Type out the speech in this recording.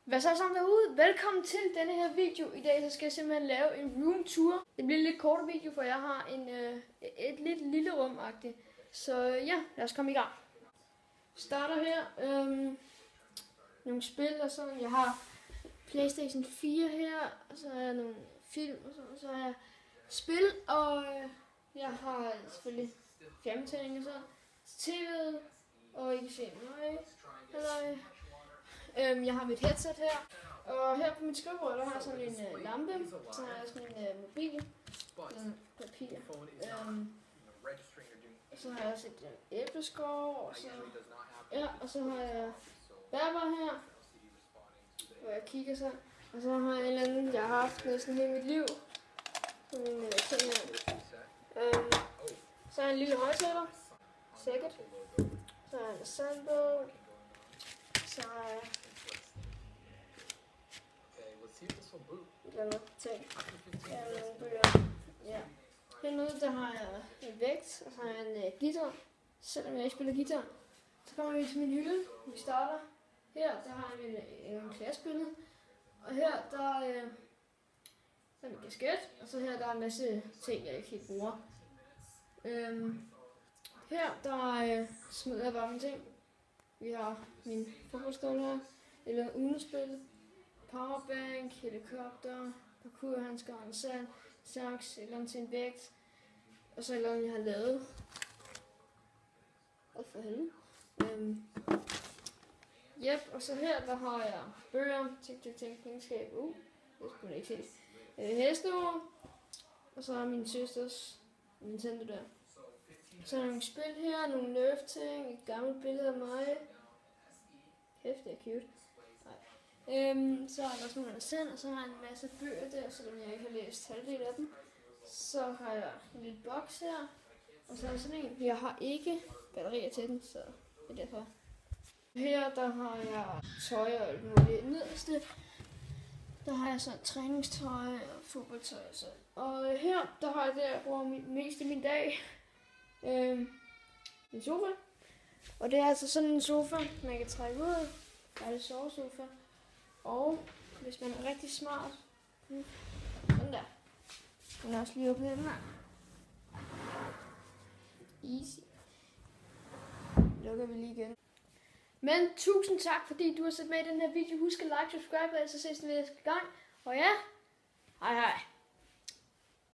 Hvad så sammen derude? Velkommen til denne her video. I dag så skal jeg simpelthen lave en room tour. Det bliver en lidt kortere video, for jeg har et lidt lille rum-agtigt. Så ja, lad os komme i gang. Starter her. Nogle spil og sådan. Jeg har PlayStation 4 her, og så har jeg nogle film og sådan. Så har jeg spil, og jeg har selvfølgelig fjernbetjening og sådan. TV'et, og I kan se mig. Jeg har mit headset her, og her på mit skrivebord der har jeg sådan en lampe, så har jeg sådan en mobil, papir, så har jeg også et æbleskår, og så har jeg bærbar her, hvor jeg kigger så, og så har jeg en eller anden, jeg har haft næsten hele mit liv, sådan en ting her. Så har jeg en lille højtaler, sikkert, så har jeg en sandbog, så har jeg nogle bøger. Ja. Hernede der har jeg en vægt, og så har jeg en guitar. Selvom jeg ikke spiller guitar, så kommer vi til min hylde. Vi starter her, der har jeg min klassebillede. Og her der er min kasket, og så her der er en masse ting jeg ikke helt bruger. Her der smider jeg bare mine ting. Vi har min fodboldstol her, eller UNO-spil, powerbank, helikopter, parkourhandsker, en sand, saks, et eller andet til en vægt, og så et eller andet jeg har lavet. Og for helvede. Og så her der har jeg bøger, ting, pengeskab, det skulle ikke ses. Hesteord, og så har min søsters Nintendo der. Så er der nogle spil her, nogle Nerf-ting, et gammelt billede af mig. Kæft, det er cute. Så har jeg også nogle sand, og så har jeg en masse bøger der, selvom jeg ikke har læst halvdelen af dem. Så har jeg en lille boks her, og så er der sådan en. Jeg har ikke batterier til den, så det er derfor. Her der har jeg tøj og alt muligt. Nederste, der har jeg sådan træningstøj og fodboldtøj og så. Og her der har jeg det, jeg bruger mest af min dag. En sofa. Og det er altså sådan en sofa, man kan trække ud. Der er det sovesofa. Og hvis man er rigtig smart, sådan der. Den er også lige åbnet den her. Easy. Lukker vi lige igen. Men tusind tak, fordi du har set med i den her video. Husk at like, subscribe, og så ses vi næste gang. Og ja, hej hej.